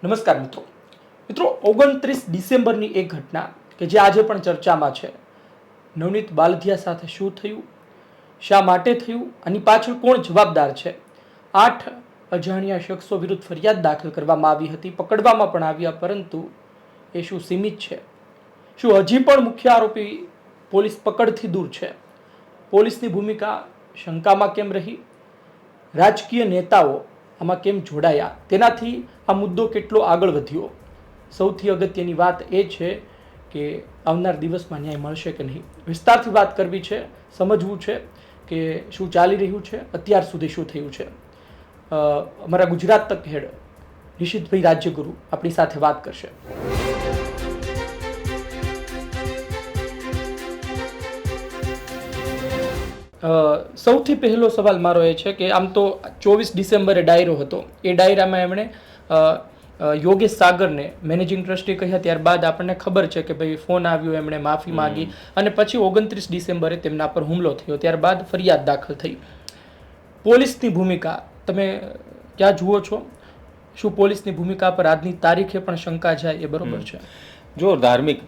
નમસ્કાર મિત્રો. 29 ડિસેમ્બરની એક ઘટના કે જે આજે પણ ચર્ચામાં છે. નવનીત બાલધિયા સાથે શું થયું, શા માટે થયું, આની પાછળ કોણ જવાબદાર છે? 8 અજાણ્યા શખ્સો વિરુદ્ધ ફરિયાદ દાખલ કરવામાં આવી હતી, પકડવામાં પણ આવ્યા, પરંતુ એ શું સીમિત છે? શું હજી પણ મુખ્ય આરોપી પોલીસ પકડથી દૂર છે? પોલીસની ભૂમિકા શંકામાં કેમ રહી? રાજકીય નેતાઓ આમાં કેમ જોડાયા? તેનાથી આ મુદ્દો કેટલો આગળ વધ્યો? સૌથી અગત્યની વાત એ છે કે આવનાર દિવસમાં ન્યાય મળશે કે નહીં. વિસ્તારથી વાત કરવી છે, સમજવું છે કે શું ચાલી રહ્યું છે, અત્યાર સુધી શું થયું છે. અમારા ગુજરાત તક હેડ નિશિતભાઈ રાજ્યગુરુ આપણી સાથે વાત કરશે. સૌથી પહેલો સવાલ મારો એ છે કે આમ તો 24 ડિસેમ્બરે ડાયરો હતો. એ ડાયરામાં એમણે યોગેશ સાગરને મેનેજિંગ ટ્રસ્ટી કહ્યા. ત્યારબાદ આપણને ખબર છે કે ભાઈ ફોન આવ્યો, એમણે માફી માંગી અને પછી 29 ડિસેમ્બરે તેમના પર હુમલો થયો. ત્યારબાદ ફરિયાદ દાખલ થઈ. પોલીસની ભૂમિકા તમે ક્યાં જુઓ છો? શું પોલીસની ભૂમિકા પર આજની તારીખે પણ શંકા જાય એ બરોબર છે? જો ધાર્મિક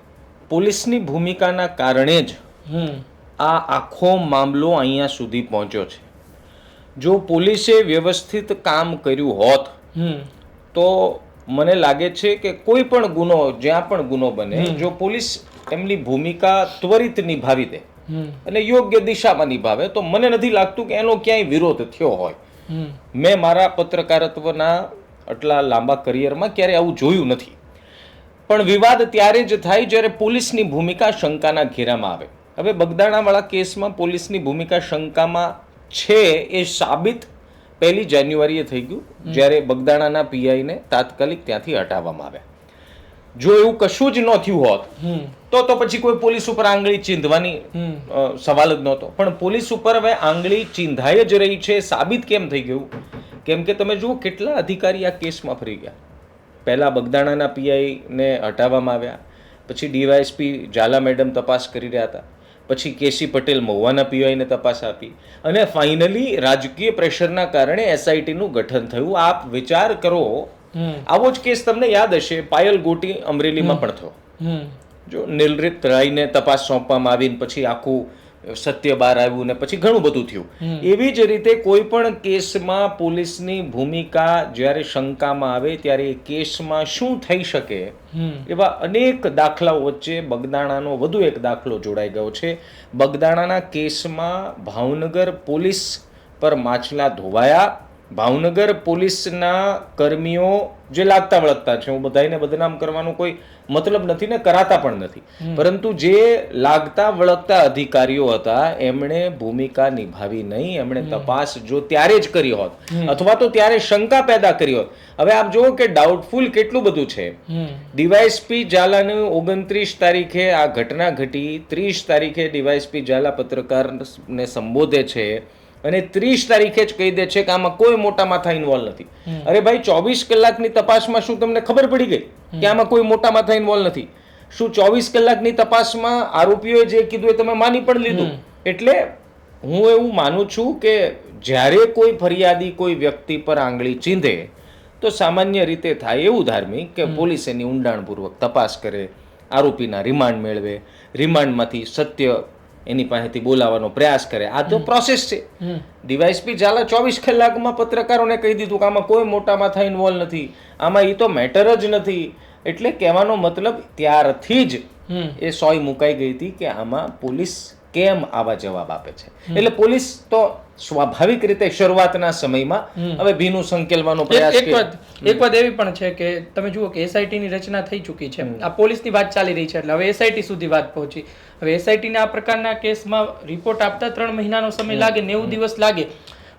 પોલીસની ભૂમિકાના કારણે જ આ આખો મામલો અહીંયા સુધી પહોંચ્યો છે. જો પોલીસે વ્યવસ્થિત કામ કર્યું હોત તો મને લાગે છે કે કોઈ પણ ગુનો, જ્યાં પણ ગુનો બને, જો પોલીસ એમની ભૂમિકા ત્વરિત નિભાવી દે અને યોગ્ય દિશામાં નિભાવે તો મને નથી લાગતું કે એનો ક્યાંય વિરોધ થયો હોય. મેં મારા પત્રકારત્વના આટલા લાંબા કરિયરમાં ક્યારેય આવું જોયું નથી. પણ વિવાદ ત્યારે જ થાય જ્યારે પોલીસની ભૂમિકા શંકાના ઘેરામાં આવે. હવે બગદાણાવાળા કેસમાં પોલીસની ભૂમિકા શંકામાં છે એ સાબિત 1 જાન્યુઆરીએ થઈ ગયું, જ્યારે બગદાણાના પીઆઈને તાત્કાલિક ત્યાંથી હટાવવામાં આવ્યા. જો એવું કશું જ ન થયું હોત તો પછી કોઈ પોલીસ ઉપર આંગળી ચીંધવાની સવાલ જ નહોતો. પણ પોલીસ ઉપર હવે આંગળી ચીંધાઈ જ રહી છે. સાબિત કેમ થઈ ગયું? કેમ કે તમે જુઓ કેટલા અધિકારી આ કેસમાં ફરી ગયા. પહેલા બગદાણાના પીઆઈને હટાવવામાં આવ્યા, પછી ડીવાયએસપી ઝાલા મેડમ તપાસ કરી રહ્યા હતા, પછી કેસી પટેલ મહુવાના પીઆઈને તપાસ આપી અને ફાઇનલી રાજકીય પ્રેશરના કારણે એસઆઈટીનું ગઠન થયું. આપ વિચાર કરો, આવો જ કેસ તમને યાદ હશે, પાયલ ગોટી અમરેલીમાં પણ થયો. જો નિલરિત રાયને તપાસ સોંપવામાં આવી, પછી આખું સત્ય બહાર આવ્યું ને પછી ઘણું બધું થયું. એવી જ રીતે કોઈ પણ કેસમાં પોલીસની ભૂમિકા જ્યારે શંકામાં આવે ત્યારે એ કેસમાં શું થઈ શકે એવા અનેક દાખલાઓ વચ્ચે બગદાણાનો વધુ એક દાખલો જોડાઈ ગયો છે. બગદાણાના કેસમાં ભાવનગર પોલીસ પર માછલા ધોવાયા. ભાવનગર પોલીસના કર્મીઓ જે લાગતા વળગતા છે, હું બધાને બદનામ કરવાનો કોઈ મતલબ નથી ને કરાતા પણ નથી, પરંતુ જે લાગતા વળગતા અધિકારીઓ હતા એમણે ભૂમિકા નિભાવી નહીં. એમણે તપાસ જો ત્યારે જ કરી હોત અથવા તો ત્યારે શંકા પેદા કરી હોત. હવે આપ જુઓ કે ડાઉટફુલ કેટલું બધું છે. ડીવાયએસપી ઝાલાનું 29 તારીખે આ ઘટના ઘટી, 30 તારીખે ડીવાયએસપી ઝાલા પત્રકારને સંબોધે છે અને 30 તારીખે જ કહી દે છે કે આમાં કોઈ મોટા માથા ઇન્વોલ્વ નથી. અરે ભાઈ, 24 કલાકની તપાસમાં શું તમને ખબર પડી ગઈ કે આમાં કોઈ મોટા માથા ઇન્વોલ્વ નથી? શું 24 કલાકની તપાસમાં આરોપીઓએ જે કીધું એ તમે માની પણ લીધું? એટલે હું એવું માનું છું કે જ્યારે કોઈ ફરિયાદી કોઈ વ્યક્તિ પર આંગળી ચીંધે તો સામાન્ય રીતે થાય એવું ધાર્મિક કે પોલીસ એની ઊંડાણપૂર્વક તપાસ કરે, આરોપીના રિમાન્ડ મેળવે, રિમાન્ડમાંથી સત્ય એની પાસેથી બોલાવવાનો પ્રયાસ કરે. આ તો પ્રોસેસ છે. ડીવાયએસપી ઝાલા 24 કલાકમાં પત્રકારોને કહી દીધું કે આમાં કોઈ મોટા માથા ઇન્વોલ્વ નથી, આમાં એ તો મેટર જ નથી. એટલે કહેવાનો મતલબ ત્યારથી જ એ સોય મુકાઈ ગઈ હતી કે આમાં પોલીસ કેમ આવા જવાબ આપે છે. એટલે પોલીસ તો સ્વાભાવિક રીતે શરૂઆતના સમયમાં હવે ભીનું સંકેલવાનો પ્રયાસ કર્યો. એક વાત એવી પણ છે કે તમે જુઓ કે એસઆઈટી ની રચના થઈ ચૂકી છે. આ પોલીસની વાત ચાલી રહી છે એટલે હવે એસઆઈટી સુધી વાત પહોંચી. હવે એસઆઈટી ના આ પ્રકારના કેસમાં રિપોર્ટ આપતા 3 મહિનાનો સમય લાગે, 90 દિવસ લાગે.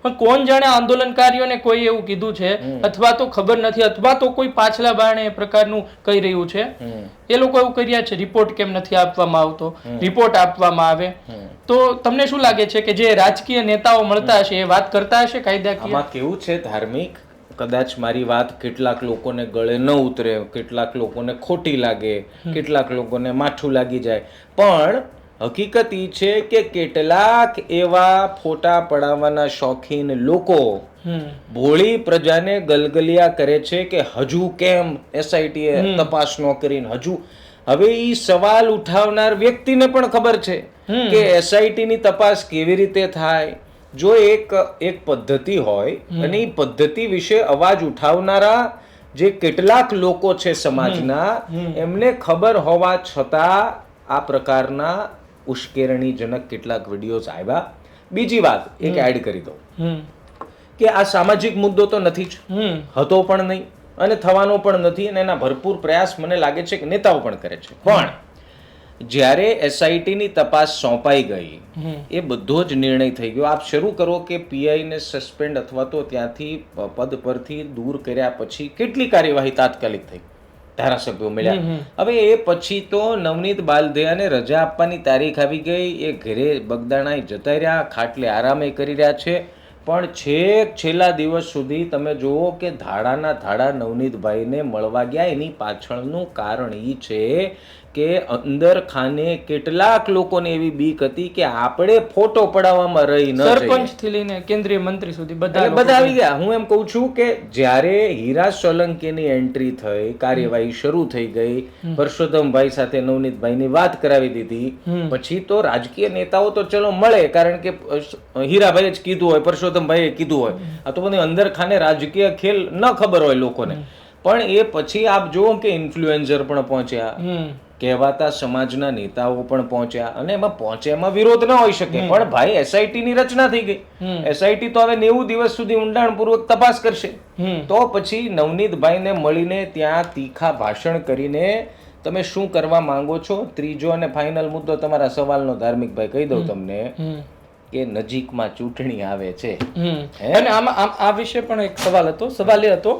પણ કોણ જાણે આંદોલનકારીઓને કોઈ એવું કીધું છે અથવા તો ખબર નથી અથવા તો કોઈ પાછલા બારણે એ પ્રકારનું કહી રહ્યું છે. એ લોકો એવું કર્યા છે, રિપોર્ટ કેમ નથી આપવામાં આવતો, રિપોર્ટ આપવામાં આવે. તો તમને શું લાગે છે કે જે રાજકીય નેતાઓ મળતા હશે એ વાત કરતા હશે કાયદાકીય? આમાં કેવું છે ધાર્મિક, કદાચ મારી વાત કેટલાક લોકોને ગળે ન ઉતરે, કેટલાક લોકોને ખોટી લાગે, કેટલાક લોકોને માઠું લાગી જાય, પણ હકીકત એ છે કે કેટલાક એવા ફોટા પડાવવાના શોખીન લોકો ભોળી પ્રજાને ગલગલિયા કરે છે કે હજુ કેમ એસઆઈટીએ તપાસ ન કરીને હજુ. હવે ઈ સવાલ ઉઠાવનાર વ્યક્તિને પણ ખબર છે કે એસઆઈટી ની તપાસ કેવી રીતે થાય. જો એક પદ્ધતિ હોય અને એ પદ્ધતિ વિશે અવાજ ઉઠાવનારા જે કેટલાક લોકો છે સમાજના, એમને ખબર હોવા છતાં આ પ્રકારના ઉશ્કેરણીજનક કેટલાક વિડીયોઝ આવ્યા. બીજી વાત એક એડ કરી દઉં કે આ સામાજિક મુદ્દો તો નથી જ, હતો પણ નહીં અને થવાનો પણ નથી, અને એના ભરપૂર પ્રયાસ મને લાગે છે કે નેતાઓ પણ કરે છે. પણ જ્યારે એસઆઈટી ની તપાસ સોંપાઈ ગઈ, એ બધો જ નિર્ણય થઈ ગયો. આપ શરૂ કરો કે પીઆઈ ને સસ્પેન્ડ અથવા તો ત્યાંથી પદ પરથી દૂર કર્યા પછી કેટલી કાર્યવાહી તાત્કાલિક થઈ, ધારાસભ્યો મળ્યા. હવે એ પછી તો નવનીત બાલદિયાને રજા આપવાની તારીખ આવી ગઈ, એ ઘરે બગદાણાએ જતા રહ્યા, ખાટલે આરામે કરી રહ્યા છે. પણ છેલ્લા દિવસ સુધી તમે જુઓ કે ધાડાના ધાડા નવનીતભાઈને મળવા ગયા. એની પાછળનું કારણ એ છે કે અંદર ખાને કેટલાક લોકોને એવી બીક હતી કે આપણે ફોટો પડાવવામાં રહી ન સરપંચ થી લઈને કેન્દ્રીય મંત્રી સુધી બધા આવી ગયા. હું એમ કહું છું કે જ્યારે હીરા સોલંકીની એન્ટ્રી થઈ, કાર્યવાહી શરૂ થઈ ગઈ, પરસોત્તમભાઈ સાથે નવનીતભાઈની વાત કરાવી દીધી, પછી તો રાજકીય નેતાઓ તો ચલો મળે, કારણ કે હીરાભાઈએ જ કીધું હોય, પરસોત્તમભાઈએ કીધું હોય, આ તો બધી અંદર ખાને રાજકીય ખેલ ન ખબર હોય લોકોને. પણ એ પછી આપ જુઓ કે ઇન્ફ્લુએન્સર પણ પહોંચ્યા, કહેવાતા સમાજના નેતાઓ પણ પહોંચ્યા, અને એમાં પહોંચ્યામાં વિરોધ ન હોઈ શકે. પણ ભાઈ એસઆઈટી ની રચના થઈ ગઈ, એસઆઈટી તો હવે 90 દિવસ સુધી ઊંડાણપૂર્વક તપાસ કરશે. તો પછી નવનીતભાઈને મળીને ત્યાં તીખા ભાષણ કરીને તમે શું કરવા માંગો છો? ત્રીજો અને ફાઇનલ મુદ્દો તમારા સવાલનો, ધાર્મિકભાઈ કહી દઉં તમને કે નજીકમાં ચૂંટણી આવે છે. અને આમાં આ વિશે પણ એક સવાલ હતો. સવાલ એ હતો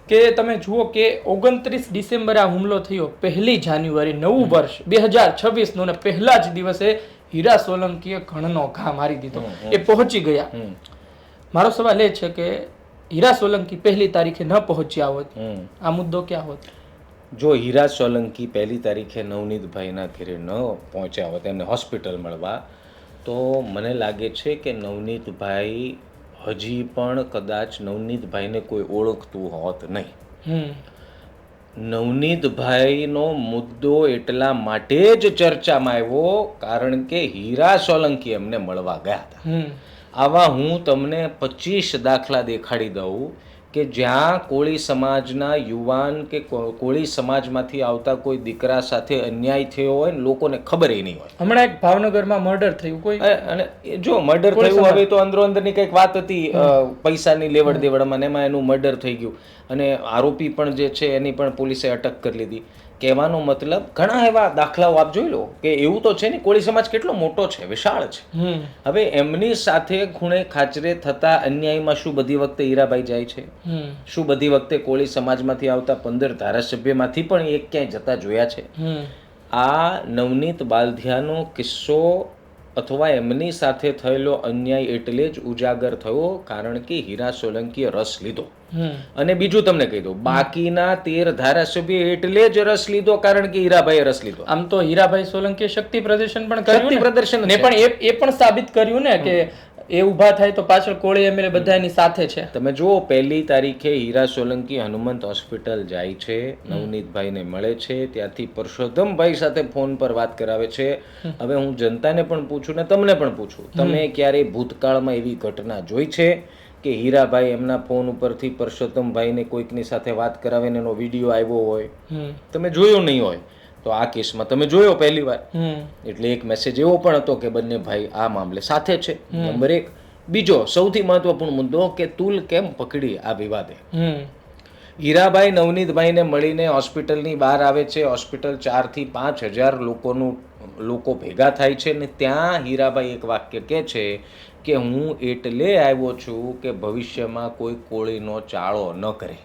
કે તમે જુઓ કે 29 ડિસેમ્બરે આ હુમલો થયો, 1 જાન્યુઆરી નવું વર્ષ 2026 નો, ને પહેલા જ દિવસે હીરા સોલંકીએ ઘણનો ઘા મારી દીધો, એ પહોંચી ગયા. મારો સવાલ એ છે કે હીરા સોલંકી 1 તારીખે ન પહોંચ્યા હોત, આ મુદ્દો ક્યાં હોત? જો હીરા સોલંકી 1 તારીખે નવનીતભાઈના ઘરે ન પહોંચ્યા હોત એમને હોસ્પિટલ મળવા, તો મને લાગે છે કે નવનીતભાઈ હજી પણ કદાચ નવનીતભાઈને કોઈ ઓળખતું હોત નહીં. નવનીતભાઈનો મુદ્દો એટલા માટે જ ચર્ચામાં આવ્યો કારણ કે હીરા સોલંકી એમને મળવા ગયા હતા. આવા હું તમને 25 દાખલા દેખાડી દઉં કે જ્યાં કોળી સમાજના યુવાન કે કોળી સમાજમાંથી આવતા કોઈ દીકરા સાથે અન્યાય થયો હોય ને લોકોને ખબર એ નહીં હોય. હમણાં એક ભાવનગરમાં મર્ડર થયું, કોઈ અને જો મર્ડર થયું, હવે તો અંદરો અંદરની કંઈક વાત હતી પૈસાની લેવડ દેવડમાં, એમાં એનું મર્ડર થઈ ગયું, અને આરોપી પણ જે છે એની પણ પોલીસે અટક કરી લીધી. કહેવાનો મતલબ ઘણા એવા દાખલાઓ આપ જોઈ લો કે એવું તો છે ને, કોળી સમાજ કેટલો મોટો છે, વિશાળ છે. હવે એમની સાથે ખૂણે ખાચરે થતા અન્યાયમાં શું બધી વખતે હીરાભાઈ જાય છે? શું બધી વખતે કોળી સમાજમાંથી આવતા 15 ધારાસભ્યમાંથી પણ એક ક્યાંય જતા જોયા છે? આ નવનીત બાલધિયાનો કિસ્સો અથવા એમની સાથે થયેલો અન્યાય એટલે જ ઉજાગર થયો કારણ કે હીરા સોલંકીએ રસ લીધો. અને બીજું તમને કહી દઉં, બાકીના 13 ધારાસભ્ય એટલે જ રસ લીધો કારણ કે હીરાભાઈએ રસ લીધો. આમ તો હીરાભાઈ સોલંકીએ શક્તિ પ્રદર્શન પણ કર્યું, શક્તિ પ્રદર્શન ને પણ એ પણ સાબિત કર્યું ને કે એ ઊભા થાય તો પાછળ કોળી એમએલએ બધા એની સાથે છે. તમે જુઓ 1 તારીખે હીરા સોલંકી હનુમંત હોસ્પિટલ જાય છે, નવનીતભાઈને મળે છે, ત્યાંથી પરસોત્તમભાઈ સાથે ફોન પર વાત કરાવે છે. હવે હું જનતાને પણ પૂછું ને તમને પણ પૂછું, તમે ક્યારેય ભૂતકાળમાં એવી ઘટના જોઈ છે કે હીરાભાઈ એમના ફોન ઉપરથી પરસોત્તમભાઈને કોઈકની સાથે વાત કરાવે ને એનો વિડીયો આવ્યો હોય? તમે જોયો નહીં હોય. તો આ કેસમાં તમે જોયો પહેલી વાર, એટલે એક મેસેજ એવો પણ હતો કે બંને ભાઈ આ મામલે સાથે છે. નંબર 1. બીજો સૌથી મહત્વપૂર્ણ મુદ્દો કે તુલ કેમ પકડી આ વિવાદે. હીરાભાઈ નવનીતભાઈને મળીને હોસ્પિટલની બહાર આવે છે. હોસ્પિટલ 4 થી 5 હજાર લોકો ભેગા થાય છે, ને ત્યાં હીરાભાઈ એક વાક્ય કહે છે કે હું એટલે આવ્યો છું કે ભવિષ્યમાં કોઈ કોળીનો ચાળો ન કરે.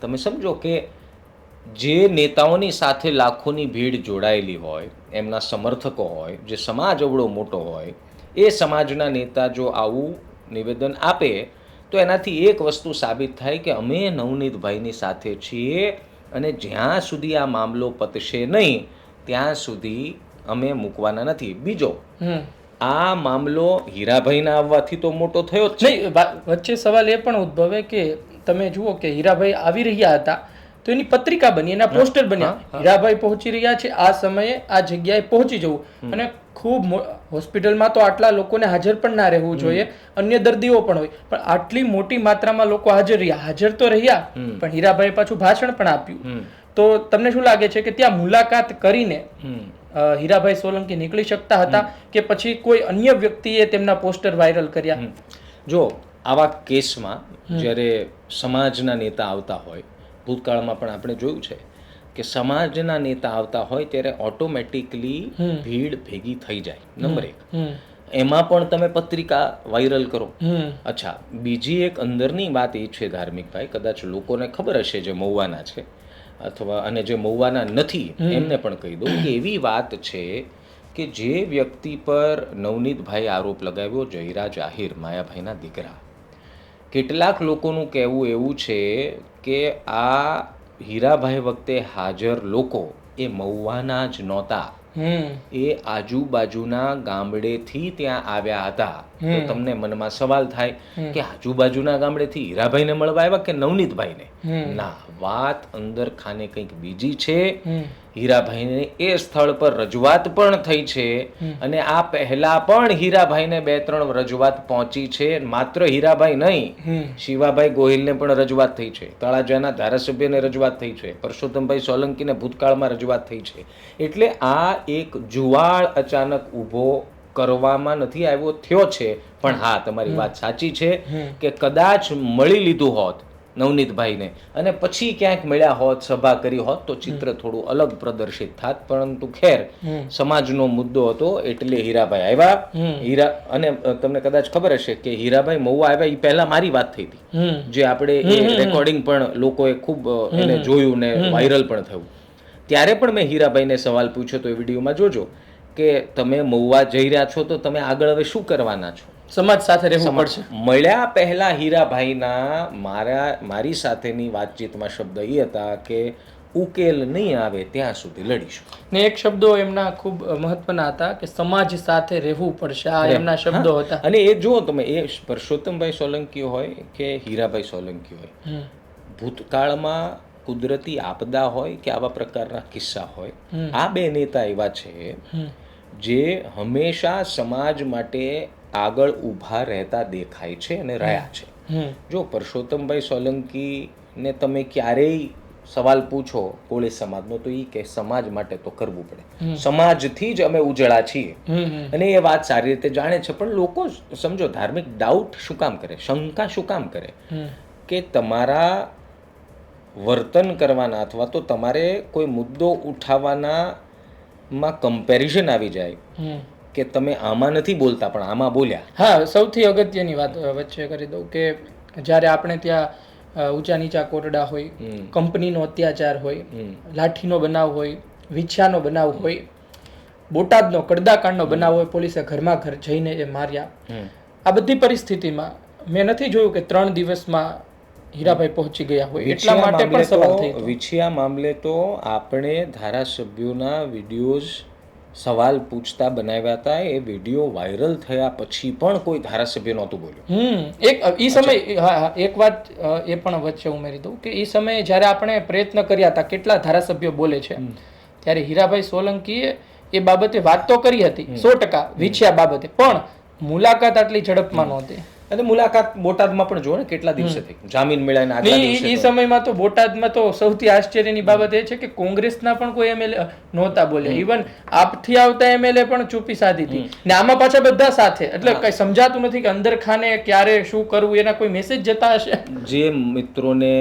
તમે સમજો કે જે નેતાઓની સાથે લાખોની ભીડ જોડાયેલી હોય, એમના સમર્થકો હોય, જે સમાજ અવળો મોટો હોય, એ સમાજના નેતા જો આવું નિવેદન આપે તો એનાથી એક વસ્તુ સાબિત થાય કે અમે નવનીતભાઈની સાથે છીએ, અને જ્યાં સુધી આ મામલો પતશે નહીં ત્યાં સુધી અમે મૂકવાના નથી. બીજો, આ મામલો હીરાભાઈના આવવાથી તો મોટો થયો જ છે. નહીં, વચ્ચે સવાલ એ પણ ઉદ્ભવે કે તમે જુઓ કે હીરાભાઈ આવી રહ્યા હતા તો એની પત્રિકા બની, એના પોસ્ટર બન્યા, હીરાભાઈ પહોંચી રહ્યા છે આ સમયે આ જગ્યાએ પહોંચી જવું, અને ખૂબ હોસ્પિટલમાં તો આટલા લોકોને હાજર પણ ના રહેવું જોઈએ, અન્ય દર્દીઓ પણ હોય, પણ આટલી મોટી માત્રામાં લોકો હાજર રહ્યા, હાજર તો રહ્યા પણ હીરાભાઈ પાછું ભાષણ પણ આપ્યું. તો તમને શું લાગે છે કે ત્યાં મુલાકાત કરીને હીરાભાઈ સોલંકી નીકળી શકતા હતા કે પછી કોઈ અન્ય વ્યક્તિએ તેમના પોસ્ટર વાયરલ કર્યા? જો આવા કેસમાં જ્યારે સમાજના નેતા આવતા હોય, ભૂતકાળમાં પણ આપણે જોયું છે કે સમાજના નેતા આવતા હોય ત્યારે ઓટોમેટિકલી ભીડ ભેગી થઈ જાય. નંબર 1, એમાં પણ તમે પત્રિકા વાયરલ કરો. અચ્છા, બીજી એક અંદરની વાત એ છે ધાર્મિકભાઈ, કદાચ લોકોને ખબર હશે જે મહુવાના છે અથવા અને જે મહુવાના નથી એમને પણ કહી દઉં કે એવી વાત છે કે જે વ્યક્તિ પર નવનીતભાઈ આરોપ લગાવ્યો, જયરાજ આહિર, માયાભાઈના દીકરા, કેટલાક લોકોનું કહેવું એવું છે કે આ હીરાભાઈ વખતે હાજર લોકો એ મહુવાના જ નહોતા, એ આજુબાજુના ગામડેથી ત્યાં આવ્યા હતા. તો તમને મનમાં સવાલ થાય કે આજુબાજુના ગામડેથી હીરાભાઈને મળવા આવ્યા કે નવનીતભાઈને? ના, વાત અંદર ખાને કંઈક બીજી છે. હીરાભાઈને એ સ્થળ પર રજૂઆત પણ થઈ છે અને આ પહેલા પણ હીરાભાઈને 2-3 રજૂઆત પહોંચી છે. માત્ર હીરાભાઈ નહીં, શિવાભાઈ ગોહિલને પણ રજૂઆત થઈ છે, તળાજાના ધારાસભ્યને રજૂઆત થઈ છે, પરસોત્તમભાઈ સોલંકીને ભૂતકાળમાં રજૂઆત થઈ છે. એટલે આ એક જુવાળ અચાનક ઊભો કરવામાં નથી આવ્યો, થયો છે. પણ હા, તમારી વાત સાચી છે કે કદાચ મળી લીધું હોત નવનીતભાઈને અને પછી ક્યાંક મળ્યા હોત, સભા કરી હોત તો ચિત્ર થોડું અલગ પ્રદર્શિત થાત. પરંતુ ખેર, સમાજનો મુદ્દો હતો એટલે હીરાભાઈ આવ્યા. અને તમને કદાચ ખબર હશે કે હીરાભાઈ મહુવા આવ્યા એ પહેલા મારી વાત થઈ હતી, જે આપણે એ રેકોર્ડિંગ પણ લોકોએ ખૂબ એને જોયું ને વાયરલ પણ થયું. ત્યારે પણ મેં હીરાભાઈને સવાલ પૂછ્યો તો એ વિડીયોમાં જોજો કે તમે મહુવા જઈ રહ્યા છો તો તમે આગળ હવે શું કરવાના છો? સમાજ સાથે રહેવું પડશે. મળ્યા પહેલા હીરાભાઈના મારી સાથેની વાતચીતમાં શબ્દ એ હતા કે ઉકેલ નહીં આવે ત્યાં સુધી લડીશું. ને એક શબ્દો એમના ખૂબ મહત્વના હતા કે સમાજ સાથે રહેવું પડશે, આ એમના શબ્દો હતા. અને એ જુઓ તમે, એ પરસોત્તમભાઈ સોલંકી હોય કે હીરાભાઈ સોલંકી હોય, ભૂતકાળમાં કુદરતી આપદા હોય કે આવા પ્રકારના કિસ્સા હોય, આ બે નેતા એવા છે જે હંમેશા સમાજ માટે આગળ ઊભા રહેતા દેખાય છે અને રહ્યા છે. જો પરસોત્તમભાઈ સોલંકીને તમે ક્યારેય સવાલ પૂછો કોળી સમાજનો તો એ કે સમાજ માટે તો કરવું પડે, સમાજથી જ અમે ઉજળા છીએ, અને એ વાત સારી રીતે જાણે છે. પણ લોકો સમજો, ધાર્મિક ડાઉટ શું કામ કરે, શંકા શું કામ કરે કે તમારા વર્તન કરવાના અથવા તો તમારે કોઈ મુદ્દો ઉઠાવવાના માં કમ્પેરિઝન આવી જાય કે તમે આમાં નથી બોલતા પણ આમાં બોલ્યા. હા, સૌથી અગત્યની વાત વચ્ચે કરી દઉં કે જ્યારે આપણે ત્યાં ઊંચા નીચા કોટડા હોય, કંપનીનો અત્યાચાર હોય, લાઠીનો બનાવ હોય, વિછાનો બનાવ હોય, બોટાદનો કડદાકાંડનો બનાવ હોય, પોલીસે ઘરમાં ઘર જઈને એ માર્યા, આ બધી પરિસ્થિતિમાં મેં નથી જોયું કે 3 દિવસમાં હીરાભાઈ પહોંચી ગયા હોય. એટલા માટે પણ સવાલ થયો. વિછિયા મામલે તો આપણે ધારાસભ્યોના વિડીયોઝ સવાલ પૂછતા બનાવ્યા હતા. એ વિડીયો વાયરલ થયા પછી પણ કોઈ ધારાસભ્ય નહોતું બોલ્યું. એ સમય એક વાત એ પણ વચ્ચે ઉમેરી દઉં કે એ સમયે જ્યારે આપણે પ્રયત્ન કર્યા હતા કેટલા ધારાસભ્યો બોલે છે, ત્યારે હીરાભાઈ સોલંકીએ એ બાબતે વાત તો કરી હતી 100% વિછિયા બાબતે, પણ મુલાકાત આટલી ઝડપમાં નહોતી. અને મુલાકાત બોટાદમાં પણ જો ને કેટલા દિવસે થઈ, જામીન મળ્યા આગલા દિવસે. એ સમયમાં તો બોટાદમાં તો સૌથી આશ્ચર્યની બાબત એ છે કે કોંગ્રેસના પણ કોઈ એમએલએ નહોતા બોલ્યા, ઇવન આપથી આવતા એમએલએ પણ ચૂપી સાધી હતી, ને આમાં પાછા બધા સાથે. એટલે કઈ સમજાતું નથી કે અંદર ખાને ક્યારે શું કરવું, એના કોઈ મેસેજ જતા હશે. જે મિત્રોને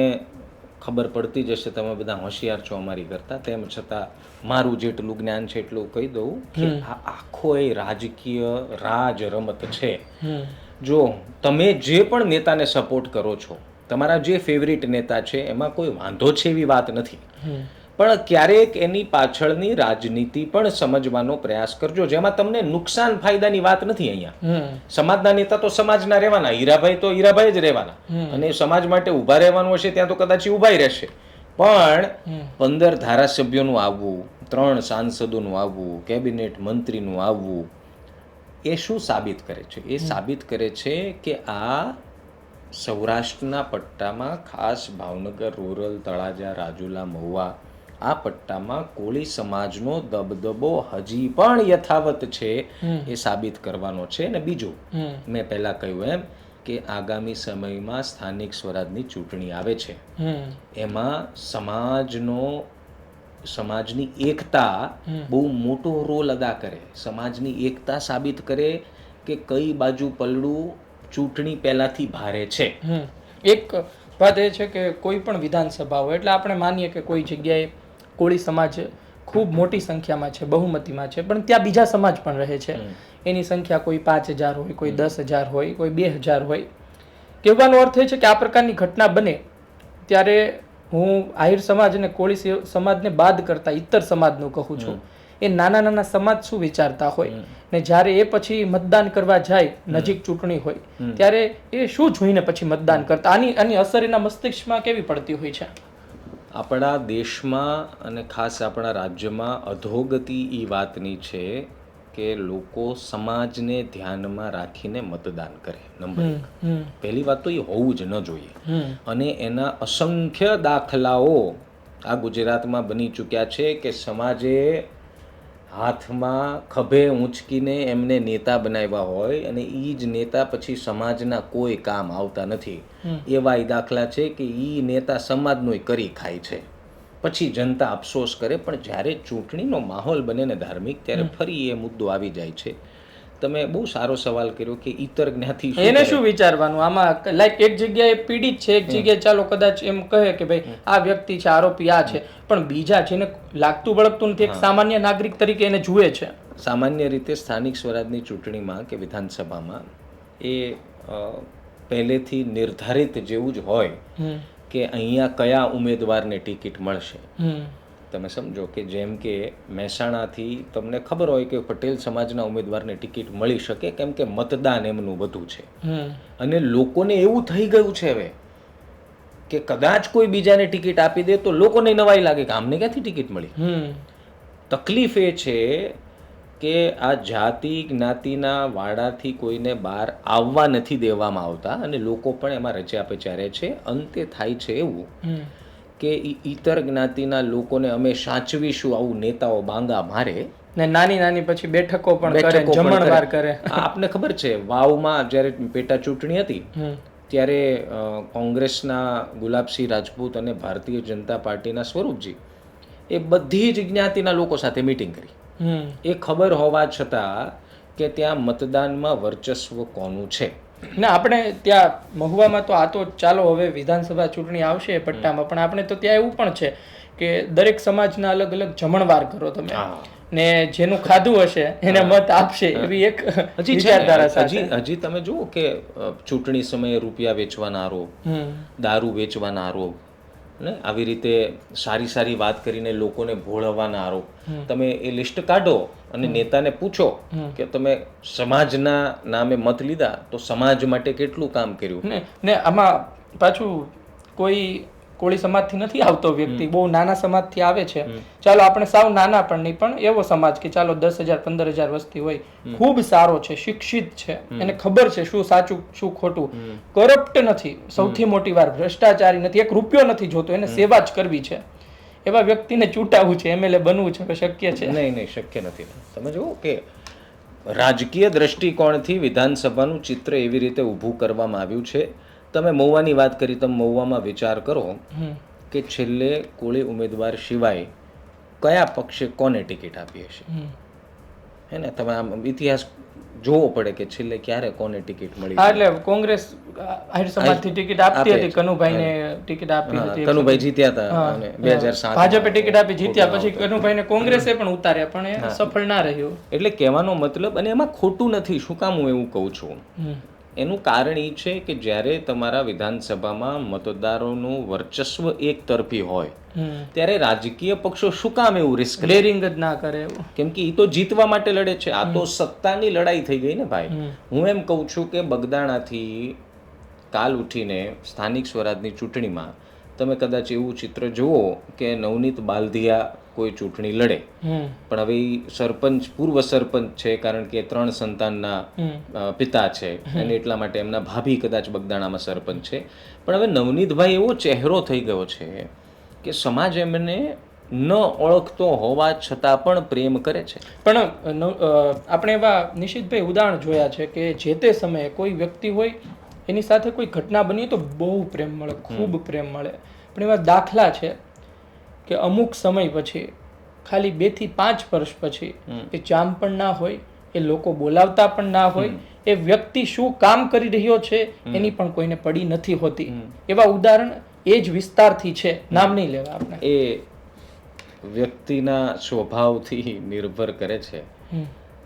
ખબર પડતી જશે, તમે બધા હોશિયાર છો અમારી કરતા, તેમ છતાં મારું જેટલું જ્ઞાન છે એટલું કહી દઉં કે આ આખો એ રાજકીય રાજ રમત છે. જો તમે જે પણ નેતાને સપોર્ટ કરો છો, તમારા જે ફેવરિટ નેતા છે એમાં કોઈ વાંધો છે એવી વાત નથી, પણ ક્યારેક એની પાછળની રાજનીતિ પણ સમજવાનો પ્રયાસ કરજો, જેમાં તમને નુકસાન ફાયદાની વાત નથી. અહીંયા સમાજના નેતા તો સમાજના રહેવાના, હીરાભાઈ તો હીરાભાઈ જ રહેવાના, અને સમાજ માટે ઊભા રહેવાનું હશે ત્યાં તો કદાચ ઊભા રહેશે. પણ 15 ધારાસભ્યોનું આવવું, 3 સાંસદોનું આવવું, કેબિનેટ મંત્રીનું આવવું, એ શું સાબિત કરે છે? એ સાબિત કરે છે કે આ સૌરાષ્ટ્રના પટ્ટામાં, ખાસ ભાવનગર રૂરલ, તળાજા, રાજુલા, મહુવા, આ પટ્ટામાં કોળી સમાજનો દબદબો હજી પણ યથાવત છે એ સાબિત કરવાનો છે. અને બીજું, મેં પહેલાં કહ્યું એમ કે આગામી સમયમાં સ્થાનિક સ્વરાજની ચૂંટણી આવે છે, એમાં સમાજની એકતા બહુ મોટો રોલ અદા કરે. સમાજની એકતા સાબિત કરે કે કઈ બાજુ પલડું ચૂંટણી પહેલાંથી ભારે છે. એક વાત એ છે કે કોઈ પણ વિધાનસભા હોય એટલે આપણે માનીએ કે કોઈ જગ્યાએ કોળી સમાજ ખૂબ મોટી સંખ્યામાં છે, બહુમતીમાં છે, પણ ત્યાં બીજા સમાજ પણ રહે છે. એની સંખ્યા કોઈ 5,000 હોય, કોઈ 10,000 હોય, કોઈ 2,000 હોય. કહેવાનો અર્થ એ છે કે આ પ્રકારની ઘટના બને ત્યારે હું આહિર સમાજ અને કોળી સમાજને બાદ કરતા ઇતર સમાજનું કહું છું. એ નાના નાના સમાજ શું વિચારતા હોય ને જ્યારે એ પછી મતદાન કરવા જાય, નજીક ચૂંટણી હોય, ત્યારે એ શું જોઈને પછી મતદાન કરતા? આની અસર એના મસ્તિષ્કમાં કેવી પડતી હોય છે? આપણા દેશમાં અને ખાસ આપણા રાજ્યમાં અધોગતિ એ વાતની છે કે લોકો સમાજને ધ્યાનમાં રાખીને મતદાન કરે. નંબર 1. પહેલી વાત તો એ હોવું જ ન જોઈએ. અને એના અસંખ્ય દાખલાઓ આ ગુજરાતમાં બની ચૂક્યા છે કે સમાજે હાથમાં ખભે ઊંચકીને એમને નેતા બનાવ્યા હોય અને એ જ નેતા પછી સમાજના કોઈ કામ આવતા નથી. એવા એ દાખલા છે કે એ નેતા સમાજનું કરી ખાય છે, પછી જનતા અફસોસ કરે. પણ જ્યારે ચૂંટણીનો માહોલ બને ને ધાર્મિક, ત્યારે ફરી એ મુદ્દો આવી જાય છે. તમે બહુ સારો સવાલ કર્યો કે ઇતર જ્ઞાતિ એને શું વિચારવાનું આમાં? લાઈક એક જગ્યાએ પીડિત છે, એક જગ્યાએ ચાલો કદાચ એમ કહે કે ભાઈ આ વ્યક્તિ છે, આરોપી આ છે, પણ બીજા જેને લાગતું વળગતું નથી, એક સામાન્ય નાગરિક તરીકે એને જુએ છે. સામાન્ય રીતે સ્થાનિક સ્વરાજની ચૂંટણીમાં કે વિધાનસભામાં એ પહેલેથી નિર્ધારિત જેવું જ હોય કે અહીંયા કયા ઉમેદવારને ટિકિટ મળશે. તમે સમજો કે જેમ કે મહેસાણાથી તમને ખબર હોય કે પટેલ સમાજના ઉમેદવારને ટિકિટ મળી શકે, કેમ કે મતદાન એમનું વધુ છે. અને લોકોને એવું થઈ ગયું છે હવે કે કદાચ કોઈ બીજાને ટિકિટ આપી દે તો લોકોને નવાઈ લાગે કે આમને ક્યાંથી ટિકિટ મળી. તકલીફ એ છે કે આ જાતિ જ્ઞાતિના વાડાથી કોઈને બહાર આવવા નથી દેવામાં આવતા અને લોકો પણ એમાં રચ્યા પચ્યા રહે છે. અંતે થાય છે એવું કે ઇતર જ્ઞાતિના લોકોને અમે સાચવીશું આવું નેતાઓ બાંગા મારે ને નાની નાની પછી બેઠકો પણ કરે, જમણવાર કરે. આપને ખબર છે વાવમાં જ્યારે પેટા ચૂંટણી હતી ત્યારે કોંગ્રેસના ગુલાબસિંહ રાજપૂત અને ભારતીય જનતા પાર્ટીના સ્વરૂપજી એ બધી જ જ્ઞાતિના લોકો સાથે મીટિંગ કરી. એ ખબર હોવા છતાં કે ત્યાં મતદાનમાં વર્ચસ્વ કોનું છે. ને આપણે ત્યાં મહુવામાં તો આ તો ચાલો હવે વિધાનસભા ચૂંટણી આવશે પટ્ટામાં, પણ આપણે તો ત્યાં એવું પણ છે કે દરેક સમાજના અલગ અલગ જમણવાર કરો તમે, ને જેનું ખાધું હશે એને મત આપશે, એવી એક વિચારધારા સાથે. હજી તમે જુઓ કે ચૂંટણી સમયે રૂપિયા વેચવાના આરોપ, દારૂ વેચવાના આરોપ, ને આવી રીતે સારી સારી વાત કરીને લોકોને ભોળવવાના આરોપ. તમે એ લિસ્ટ કાઢો અને નેતાને પૂછો કે તમે સમાજના નામે મત લીધા તો સમાજ માટે કેટલું કામ કર્યું. ને આમાં પાછું કોઈ કોળી સમાજથી નથી આવતો વ્યક્તિ, બહુ નાના સમાજથી આવે છે. ચાલો આપણે સાવ નાના પણ નહીં, પણ એવો સમાજ કે ચાલો 10,000 15,000 વસ્તી હોય, ખૂબ સારો છે, શિક્ષિત છે, એને ખબર છે શું સાચું શું ખોટું, કરપ્ટ નથી, સૌથી મોટી વાર ભ્રષ્ટાચારી નથી, એક રૂપિયો નથી જોતો, એને સેવા જ કરવી છે. એવા વ્યક્તિને ચૂંટાવવું છે, એમએલએ બનવું છે, શક્ય છે? નહીં, શક્ય નથી. તમે જુઓ કે રાજકીય દ્રષ્ટિકોણથી વિધાનસભાનું ચિત્ર એવી રીતે ઊભું કરવામાં આવ્યું છે. તમે મહુવાની વાત કરી, તમે મહુવામાં વિચાર કરો કે છેલ્લે કોળી ઉમેદવાર સિવાય કયા પક્ષે કોને ટિકિટ આપી હશે. હે ને? તમે આમ ઇતિહાસ જોવો પડે કે છેલ્લે ક્યારે કોને ટિકિટ મળી. એટલે કોંગ્રેસ આહિર સમાજથી ટિકિટ આપતી હતી, કનુભાઈને ટિકિટ આપી હતી, કનુભાઈ જીત્યા હતા અને 2007 ભાજપે ટિકિટ આપી, જીત્યા, પછી કનુભાઈને કોંગ્રેસે પણ ઉતાર્યા, પણ એ સફળ ના રહ્યું. એટલે કહેવાનો મતલબ, અને એમાં ખોટું નથી. શું કામ હું એવું કહું છું? એનું કારણ એ છે કે જ્યારે તમારા વિધાનસભામાં મતદારોનું વર્ચસ્વ એક તરફી હોય ત્યારે રાજકીય પક્ષો શું કામ એવું રિસ્ક લેરિંગ જ ના કરે? કેમ કે એ તો જીતવા માટે લડે છે. આ તો સત્તાની લડાઈ થઈ ગઈ ને ભાઈ. હું એમ કહું છું કે બગદાણાથી કાલ ઉઠીને સ્થાનિક સ્વરાજની ચૂંટણીમાં તમે કદાચ એવું ચિત્ર જુઓ કે નવનીત બાલધિયા કોઈ ચૂંટણી લડે, પણ હવે ઈ સરપંચ પૂર્વ સરપંચ છે કારણ કે 3 સંતાનના પિતા છે અને એટલા માટે એમના ભાભી કદાચ બગદાણામાં સરપંચ છે. પણ હવે નવનીતભાઈ એવો ચહેરો થઈ ગયો છે કે સમાજ એમને ન ઓળખતો હોવા છતાં પણ પ્રેમ કરે છે. પણ આપણે એવા નિશિતભાઈ ઉદાહરણ જોયા છે કે જે તે સમયે કોઈ વ્યક્તિ હોય એની સાથે કોઈ ઘટના બની તો બહુ પ્રેમ મળે, ખૂબ પ્રેમ મળે. પણ એવા દાખલા છે કે અમુક સમય પછી ખાલી 2 થી 5 વર્ષ પછી એ ચામ પણ ના હોય, એ લોકો બોલાવતા પણ ના હોય, એ વ્યક્તિ શું કામ કરી રહ્યો છે એની પણ કોઈને પડી નથી હોતી. એવા ઉદાહરણ એ જ વિસ્તારથી છે, નામ નહીં લેવા આપણે. એ વ્યક્તિના સ્વભાવથી નિર્ભર કરે છે.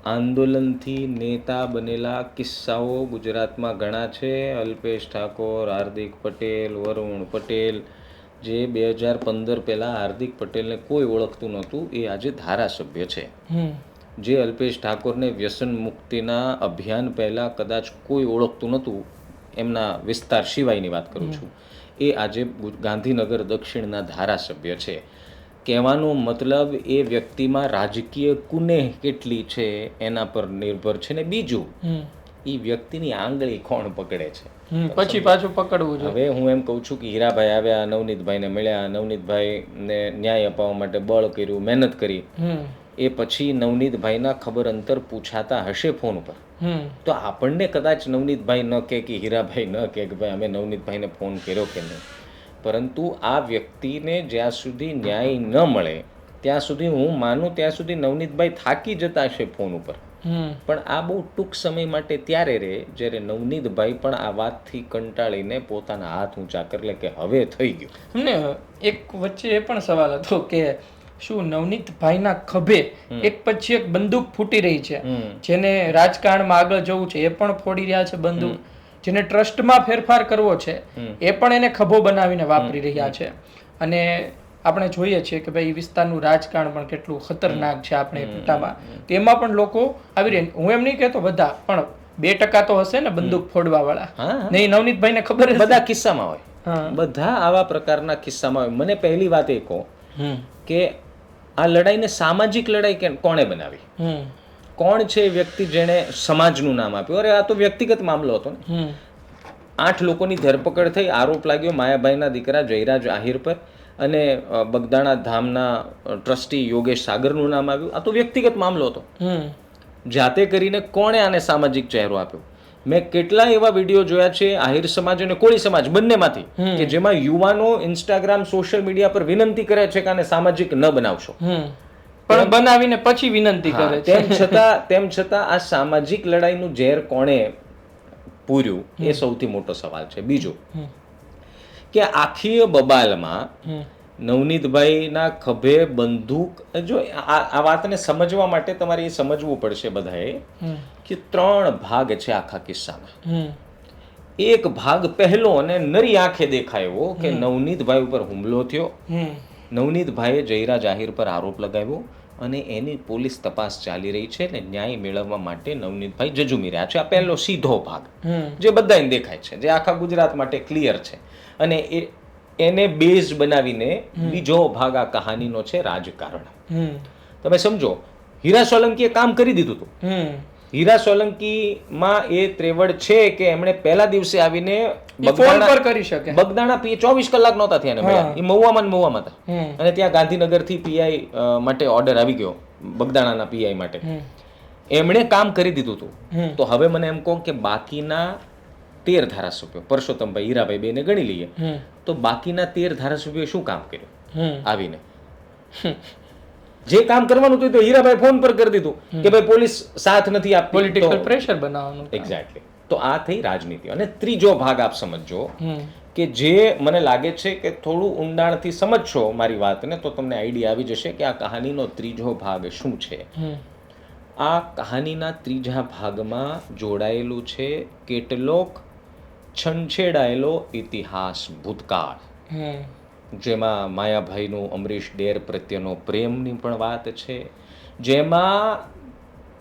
આંદોલનથી નેતા બનેલા કિસ્સાઓ ગુજરાતમાં ઘણા છે. અલ્પેશ ઠાકોર, હાર્દિક પટેલ, વરુણ પટેલ, જે 2015 પહેલાં હાર્દિક પટેલને કોઈ ઓળખતું નહોતું એ આજે ધારાસભ્ય છે. જે અલ્પેશ ઠાકોરને વ્યસન મુક્તિના અભિયાન પહેલાં કદાચ કોઈ ઓળખતું નહોતું, એમના વિસ્તાર સિવાયની વાત કરું છું, એ આજે ગાંધીનગર દક્ષિણના ધારાસભ્ય છે. કહેવાનો મતલબ એ વ્યક્તિમાં રાજકીય કુનેહ કેટલી છે એના પર નિર્ભર છે. ને બીજું, એ વ્યક્તિની આંગળી કોણ પકડે છે પછી પાછું પકડવું જોઈએ. હવે હું એમ કહું છું કે હીરાભાઈ આવ્યા, નવનીતભાઈને મળ્યા, નવનીતભાઈને ન્યાય અપાવવા માટે બળ કર્યું, મહેનત કરી, એ પછી નવનીતભાઈના ખબર અંતર પૂછાતા હશે ફોન ઉપર, તો આપણને કદાચ નવનીતભાઈ ન કહે કે હીરાભાઈ ન કહે કે ભાઈ અમે નવનીતભાઈને ફોન કર્યો કે નહીં, પરંતુ આ વ્યક્તિને જ્યાં સુધી ન્યાય ન મળે ત્યાં સુધી હું માનું ત્યાં સુધી નવનીતભાઈ થાકી જતા હશે ફોન ઉપર. પણ આ બહુ ટૂંક સમય માટે ત્યારે રહે જ્યારે નવનીતભાઈ પણ આ વાતથી કંટાળીને પોતાના હાથ ઊંચા કરી લે કે હવે થઈ ગયું. અમને એક વચ્ચે એ પણ સવાલ હતો કે શું નવનીતભાઈના ખભે એક પછી એક બંદૂક ફૂટી રહી છે, જેને રાજકારણમાં આગળ જવું છે એ પણ ફોડી રહ્યા છે બંદૂક, જેને ટ્રસ્ટમાં ફેરફાર કરવો છે એ પણ એને ખભો બનાવીને વાપરી રહ્યા છે. અને આપણે જોઈએ છીએ કે ભાઈ વિસ્તારનું રાજકારણ પણ કેટલું ખતરનાક છે આપણે પટ્ટામાં, તેમાં પણ લોકો આવી રહ્યા. હું એમ નહીં કહેતો બધા, પણ 2% તો હશે ને બંદૂક ફોડવા વાળા. નહીં, નવનીતભાઈને ખબર બધા કિસ્સામાં હોય, બધા આવા પ્રકારના કિસ્સામાં હોય. મને પહેલી વાત એ કહો કે આ લડાઈને સામાજિક લડાઈ કોણે બનાવી? કોણ છે વ્યક્તિ જેણે સમાજનું નામ આપ્યું? અરે આ તો વ્યક્તિગત મામલો હતો ને. 8 લોકોની ધરપકડ થઈ, આરોપ લાગ્યો માયાભાઈના દીકરા જયરાજ આહિર પર, અને બગદાણા ધામના ટ્રસ્ટી યોગેશ સાગરનું નામ આવ્યું. આ તો વ્યક્તિગત મામલો હતો. જાતે કરીને કોણે આને સામાજિક ચહેરો આપ્યો? મેં કેટલા એવા વિડીયો જોયા છે આહિર સમાજ અને કોળી સમાજ બંનેમાંથી કે જેમાં યુવાનો ઇન્સ્ટાગ્રામ સોશિયલ મીડિયા પર વિનંતી કરે છે કે આને સામાજિક ન બનાવશો, પણ બનાવીને પછી વિનંતી કરે. તેમ છતાં આ સામાજિક લડાઈનું ઝેર કોણે પૂર્યું એ સૌથી મોટો સવાલ છે. બીજો કે આખી બબાલમાં નવનીતભાઈના ખભે બંદૂક, જો આ વાતને સમજવા માટે તમારે એ સમજવું પડશે બધાએ કે 3 ભાગ છે આખા કિસ્સામાં. એક ભાગ પહેલો અને નરી આંખે દેખાયો કે નવનીતભાઈ ઉપર હુમલો થયો, નવનીતભાઈએ જયરાજ આહિર પર આરોપ લગાવ્યો અને એની પોલીસ તપાસ ચાલી રહી છે અને ન્યાય મેળવવા માટે નવનીતભાઈ જજુમી રહ્યા છે. આ પહેલો સીધો ભાગ જે બધાને દેખાય છે, જે આખા ગુજરાત માટે ક્લિયર છે. અને એને બેઝ બનાવીને બીજો ભાગ આ કહાનીનો છે રાજકારણ. તમે સમજો, હીરા સોલંકીએ કામ કરી દીધું હતું. હીરા સોલંકીમાં એ ત્રેવડ છે કે એમણે પહેલા દિવસે આવીને બગદાણા પીએ 24 કલાક નહોતા થયા એને મળ્યા, એ મહુવામાં હતા, અને ત્યાં ગાંધીનગરથી પીઆઈ માટે ઓર્ડર આવી ગયો, બગદાણાના પીઆઈ માટે. એમણે કામ કરી દીધું હતું. તો હવે મને એમ કહો કે બાકીના 13 ધારાસભ્યો, પરસોત્તમભાઈ, હીરાભાઈ બેને ગણી લઈએ, તો બાકીના 13 ધારાસભ્યોએ શું કામ કર્યું આવીને? જે કામ કરવાનું હતું તો હીરાભાઈ ફોન પર કરી દીધું કે ભાઈ પોલીસ સાથ નથી આપતી, પોલિટિકલ પ્રેશર બનાવવાનું. એક્ઝેક્ટલી. તો આ થઈ રાજનીતિ. અને ત્રીજો ભાગ આપ સમજો કે જે મને લાગે છે કે થોડું ઊંડાણથી સમજશો મારી વાતને તો તમને આઈડિયા આવી જશે કે આ કહાનીનો ત્રીજો ભાગ શું છે. આ કહાનીના ત્રીજા ભાગમાં જોડાયેલું છે કેટલોક છંછેડાયેલો ઇતિહાસ, ભૂતકાળ, જેમાં માયાભાઈનું અમરીશ ડેર પ્રત્યેનો પ્રેમની પણ વાત છે, જેમાં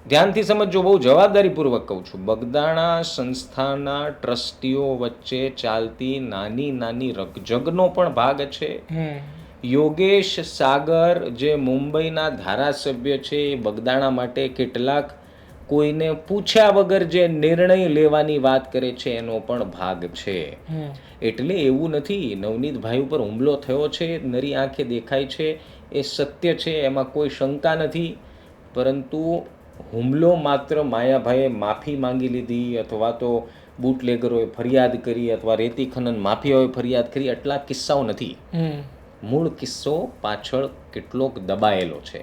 ધ્યાનથી સમજો, બહુ જવાબદારીપૂર્વક કહું છું, બગદાણા સંસ્થાના ટ્રસ્ટીઓ વચ્ચે ચાલતી નાની નાની રકઝગનો પણ ભાગ છે, યોગેશ સાગર જે મુંબઈના ધારાસભ્ય છે એ બગદાણા માટે કેટલાક કોઈને પૂછ્યા વગર જે નિર્ણય લેવાની વાત કરે છે એનો પણ ભાગ છે. એટલે એવું નથી, નવનીતભાઈ ઉપર હુમલો થયો છે, નરી આંખે દેખાય છે, એ સત્ય છે, એમાં કોઈ શંકા નથી. પરંતુ હુમલો માત્ર માયાભાઈએ માફી માંગી લીધી અથવા તો બુટલેગરોએ ફરિયાદ કરી અથવા રેતી ખનન માફિયાઓએ ફરિયાદ કરી, એટલા કિસ્સાઓ નથી. મૂળ કિસ્સો પાછળ કેટલોક દબાયેલો છે.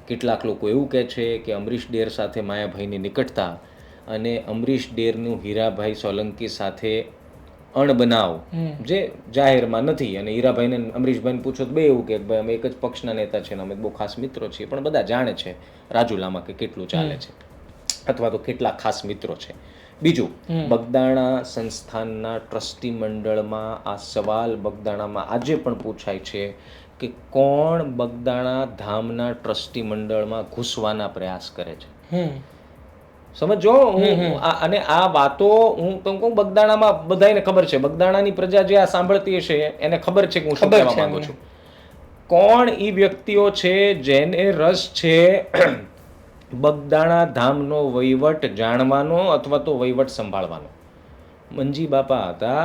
કેટલાક લોકો એવું કહે છે કે અમરીશ ડેર સાથે માયાભાઈની નિકટતા અને અમરીશ ડેરનું હીરાભાઈ સોલંકી સાથે અણબનાવ જે જાહેરમાં નથી, અને હીરાભાઈને અમરીશભાઈને પૂછો તો બે એવું કે ભાઈ અમે એક જ પક્ષના નેતા છે ને અમે બહુ ખાસ મિત્રો છીએ, પણ બધા જાણે છે રાજુલામાં કે કેટલું ચાલે છે અથવા તો કેટલા ખાસ મિત્રો છે. બીજું, બગદાણા સંસ્થાનના ટ્રસ્ટી મંડળમાં આ સવાલ બગદાણામાં આજે પણ પૂછાય છે કે કોણ બગદાણા ધામના ટ્રસ્ટી મંડળમાં ઘૂસવાના પ્રયાસ કરે છે. સમજો અને આ વાતો હું તમને કહું, બગદાણામાં બધાને ખબર છે, બગદાણાની પ્રજા જે આ સાંભળતી હશે એને ખબર છે કે હું શું કહેવા માંગુ છું. કોણ ઈ વ્યક્તિઓ છે જેને રસ છે બગદાણા ધામનો વહીવટ જાણવાનો અથવા તો વહીવટ સંભાળવાનો. મંજી બાપા હતા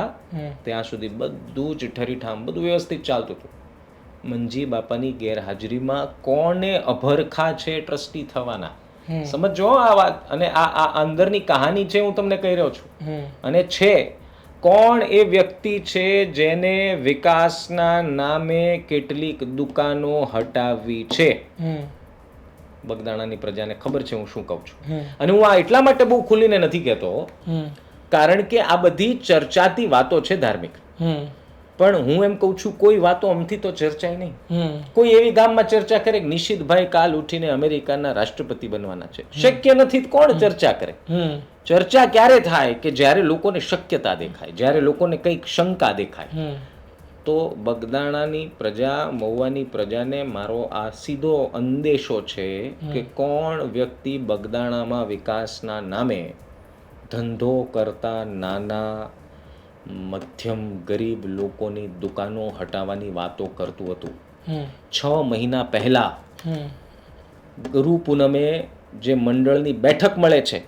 ત્યાં સુધી બધું જ ઠરીઠામ બધું વ્યવસ્થિત ચાલતું હતું. મંજી બાપાની ગેરહાજરીમાં કોને અભરખા છે ટ્રસ્ટી થવાના? સમજો આ વાત, અને આ અંદરની કહાની છે, હું તમને કહી રહ્યો છું. અને છે કોણ એ વ્યક્તિ છે જેને વિકાસના નામે કેટલીક દુકાનો હટાવી છે? બગદાણાની પ્રજાને ખબર છે હું શું કહું છું. અને હું આ એટલા માટે બહુ ખુલીને નથી કહેતો કારણ કે આ બધી ચર્ચાતી વાતો છે ધાર્મિક, પણ હું એમ કહું છું કોઈ વાતો અમથી તો ચર્ચાય નહીં. કોઈ એવી ગામમાં ચર્ચા કરે કે નિશિતભાઈ કાલ ઉઠીને અમેરિકાના રાષ્ટ્રપતિ બનવાના છે, શક્ય નથી, કોણ ચર્ચા કરે? ચર્ચા ક્યારે થાય કે જ્યારે લોકોને શક્યતા દેખાય, જ્યારે લોકોને કંઈક શંકા દેખાય. તો બગદાણાની પ્રજા, મહુવાની પ્રજાને મારો આ સીધો અંદેશો છે કે કોણ વ્યક્તિ બગદાણામાં વિકાસના નામે ધંધો કરતા નાના મધ્યમ ગરીબ લોકોની દુકાનો હટાવવાની વાતો કરતું હતું. 6 મહિના પહેલા ગુરુ પૂનમે જે મંડળની બેઠક મળે છે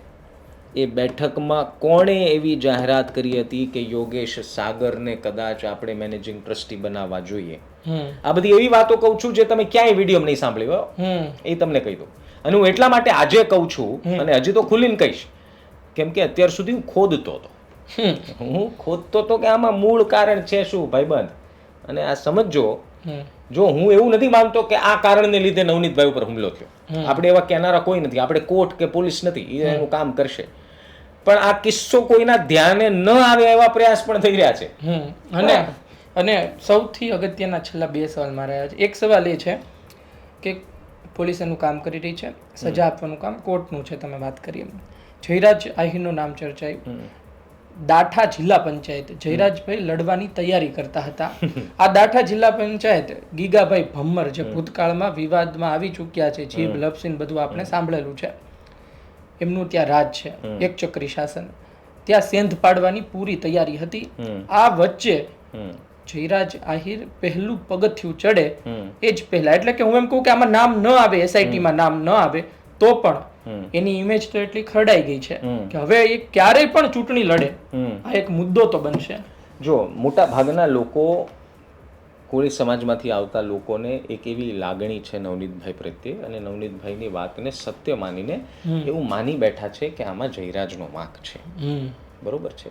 એ બેઠકમાં કોણે એવી જાહેરાત કરી હતી કે યોગેશ સાગરને કદાચ આપણે મેનેજિંગ ટ્રસ્ટી બનાવવા જોઈએ? આ બધી એવી વાતો કહું છું જે તમે ક્યાંય વિડીયો નહીં સાંભળ્યો, એ તમને કહી દઉં. અને હું એટલા માટે આજે કહું છું અને હજી તો ખુલીને કહીશ કેમ કે અત્યાર સુધી હું ખોદતો હતો કે આમાં મૂળ કારણ છે શું ભાઈબંધ. અને આ સમજો, જો હું એવું નથી માનતો કે આ કારણને લીધે નવનીતભાઈ ઉપર હુમલો થયો, આપણે એવા કહેનારા કોઈ નથી, આપણે કોર્ટ કે પોલીસ નથી, એ એનું કામ કરશે, પણ આ કિસ્સો કોઈના ધ્યાને ન આવે એવા પ્રયાસ પણ થઈ રહ્યા છે. અને સૌથી અગત્યના છેલ્લા 2 સવાલમાં રહ્યા છે. એક સવાલ એ છે કે પોલીસ એનું કામ કરી રહી છે, સજા આપવાનું કામ કોર્ટનું છે. તમે વાત કરી એમ જયરાજ આહિરનું નામ ચર્ચાયું. દાઠા જિલ્લા પંચાયત જયરાજભાઈ લડવાની તૈયારી કરતા હતા. આ દાઠા જિલ્લા પંચાયત ગીગાભાઈ ભમ્મર જે ભૂતકાળમાં વિવાદમાં આવી ચૂક્યા છે, જીભ લપસીને બધું આપણે સાંભળેલું છે, એમનું ત્યાં રાજ છે, એક ચક્રી શાસન. ત્યાં સેંધ પાડવાની પૂરી તૈયારી હતી. આ વચ્ચે જયરાજ આહિર પહેલું પગથિયું ચડે એ જ પહેલા, એટલે કે હું એમ કહું કે આમાં નામ ન આવે, એસઆઈટીમાં નામ ન આવે તો પણ એની ઇમેજ તો એટલી ખરડાઈ ગઈ છે કે હવે એ ક્યારેય પણ ચૂંટણી લડે આ એક મુદ્દો તો બનશે. જો મોટા ભાગના લોકો, કોળી સમાજમાંથી આવતા લોકોને એક એવી લાગણી છે નવનીતભાઈ પ્રત્યે, અને નવનીતભાઈની વાતને સત્ય માનીને એવું માની બેઠા છે કે આમાં જયરાજનો વાંક છે. બરોબર છે.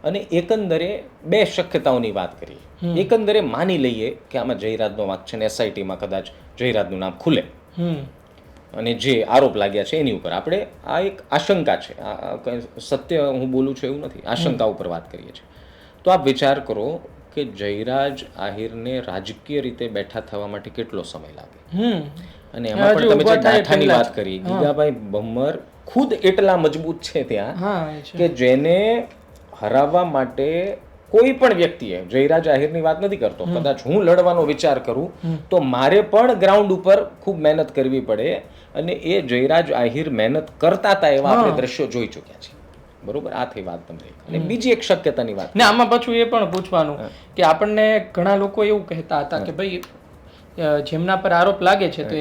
અને એકંદરે 2 શક્યતાઓની વાત કરીએ. એકંદરે માની લઈએ કે આમાં જયરાજનો વાંક છે ને એસઆઈટીમાં કદાચ જયરાજનું નામ ખુલે અને જે આરોપ લાગ્યા છે એની ઉપર આપણે આ એક આશંકા છે, સત્ય હું બોલું છું એવું નથી, આશંકા ઉપર વાત કરીએ છીએ. તો આપ વિચાર કરો કે જયરાજ આહિરને રાજકીય રીતે બેઠા થવા માટે કેટલો સમય લાગે. અને એમાં પણ તમે જે દાઠાની વાત કરી, ગીગાભાઈ ભમ્મર ખુદ એટલા મજબૂત છે ત્યાં કે જેને હરાવવા માટે કોઈ પણ વ્યક્તિએ, જયરાજ આહિરની વાત નથી કરતો, કદાચ હું લડવાનો વિચાર કરું તો મારે પણ ગ્રાઉન્ડ ઉપર ખૂબ મહેનત કરવી પડે, અને એ જયરાજ આહિર મહેનત કરતા હતા એવા આપણે દ્રશ્યો જોઈ ચૂક્યા છે. બરોબર, આ થઈ વાત તમને. અને બીજી એક શક્યતાની વાત ને આમાં પાછું એ પણ પૂછવાનું કે આપણને ઘણા લોકો એવું કહેતા હતા કે ભાઈ જેમના પર આરોપ લાગે છે તો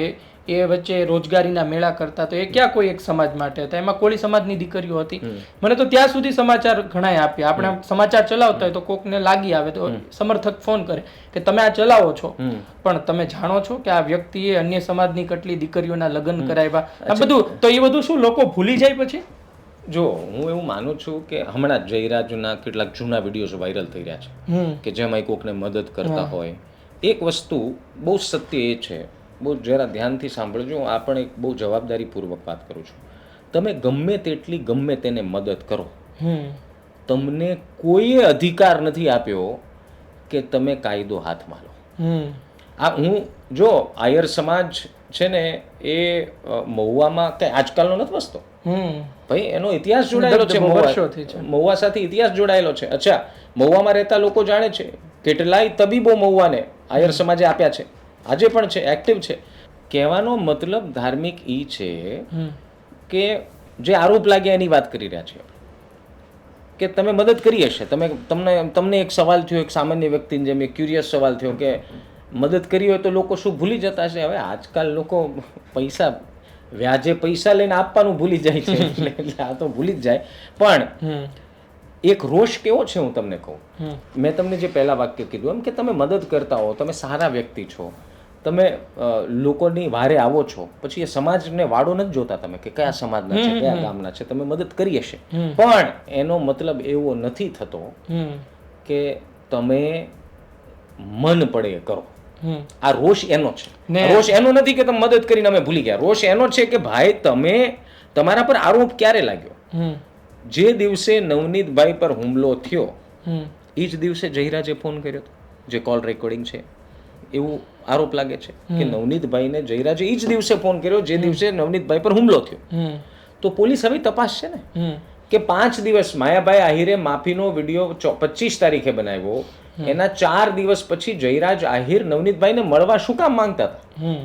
એ વચ્ચે રોજગારીના મેળા કરતા તો એ ક્યાં કોઈ એક સમાજ માટે હતા, એમાં કોળી સમાજની દીકરીઓ હતી. મને તો ત્યાં સુધી સમાચાર ઘણાય આપ્યા. આપણે સમાચાર ચલાવતા હોય તો કોકને લાગી આવે તો સમર્થક ફોન કરે કે તમે આ ચલાવો છો પણ તમે જાણો છો કે આ વ્યક્તિએ અન્ય સમાજની કેટલી દીકરીઓના લગ્ન કરાવ્યા, આ બધું. તો એ બધું શું લોકો ભૂલી જાય પછી? જો હું એવું માનું છું કે હમણાં જ જયરાજના કેટલાક જૂના વિડીયોઝ વાયરલ થઈ રહ્યા છે કે જેમાં કોકને મદદ કરતા હોય. એક વસ્તુ બહુ સત્ય એ છે, બહુ જરા ધ્યાનથી સાંભળજો, આ પણ એક બહુ જવાબદારીપૂર્વક વાત કરું છું. તમે ગમે તેટલી ગમે તેને મદદ કરો, તમને કોઈએ અધિકાર નથી આપ્યો કે તમે કાયદો હાથમાં લો. આ હું જો આયર સમાજ છે ને એ મહુવામાં કઈ આજકાલનો નથી વસતો ભાઈ, એનો ઇતિહાસ જોડાયેલો છે, મહુવા સાથે ઇતિહાસ જોડાયેલો છે. અચ્છા, મહુવામાં રહેતા લોકો જાણે છે કેટલાય તબીબો મહુવાને આયર સમાજે આપ્યા છે, આજે પણ છે, એક્ટિવ છે. કહેવાનો મતલબ ધાર્મિક ઈ છે કે જે આરોપ લાગ્યા એની વાત કરી રહ્યા છે કે તમે મદદ કરી હશે, તમને એક સવાલ થયો, એક સામાન્ય વ્યક્તિને જેમ એક ક્યુરિયસ સવાલ થયો કે મદદ કરી હોય તો લોકો શું ભૂલી જતા હશે? હવે આજકાલ લોકો પૈસા વ્યાજે પૈસા લઈને આપવાનું ભૂલી જાય છે એટલે આ તો ભૂલી જ જાય. પણ એક રોષ કેવો છે હું તમને કહું. મેં તમને જે પહેલા વાક્ય કીધું એમ કે તમે મદદ કરતા હો, તમે સારા વ્યક્તિ છો, તમે લોકોની વારે આવો છો, પછી એ સમાજને વાળો નથી જોતા તમે કે કયા સમાજના છે, કયા ગામના છે, તમે મદદ કરી હશે, પણ એનો મતલબ એવો નથી થતો કે તમે મન પડે કરો. આ રોષ એનો છે. રોષ એનો નથી કે તમે મદદ કરીને અમે ભૂલી ગયા. રોષ એનો છે કે ભાઈ તમે, તમારા પર આરોપ ક્યારે લાગ્યો? જે દિવસે નવનીતભાઈ પર હુમલો થયો એ જ દિવસે જયરાજે ફોન કર્યો હતો, જે કોલ રેકોર્ડિંગ છે એવું આરોપ લાગે છે કે નવનીતભાઈને જયરાજે એ જ દિવસે ફોન કર્યો જે દિવસે નવનીતભાઈ પર હુમલો થયો. તો પોલીસ હવે તપાસ છે ને કે 5 દિવસ માયાભાઈ આહિરે માફીનો વિડીયો 25 તારીખે બનાવ્યો, એના 4 દિવસ પછી જયરાજ આહિર નવનીતભાઈને મળવા શું કામ માંગતા હતા?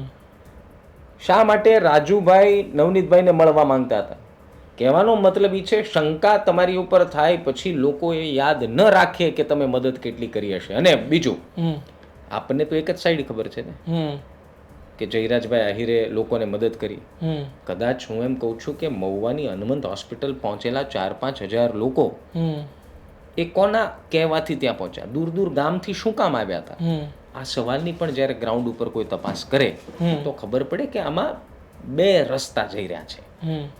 શા માટે રાજુભાઈ નવનીતભાઈને મળવા માંગતા હતા? કહેવાનો મતલબ એ છે શંકા તમારી ઉપર થાય પછી લોકો એ યાદ ન રાખે કે તમે મદદ કેટલી કરી હશે. અને બીજું, આપણને તો એક જ સાઈડ ખબર છે ને કે જયરાજભાઈ આહિરે લોકોને મદદ કરી. કદાચ હું એમ કહું છું કે મહુવાની હનુમંત હોસ્પિટલ પહોંચેલા 4-5 હજાર લોકો એ કોના કહેવાથી ત્યાં પહોંચ્યા? દૂર દૂર ગામથી શું કામ આવ્યા હતા? આ સવાલની પણ જ્યારે ગ્રાઉન્ડ ઉપર કોઈ તપાસ કરે તો ખબર પડે કે આમાં 2 રસ્તા જઈ રહ્યા છે.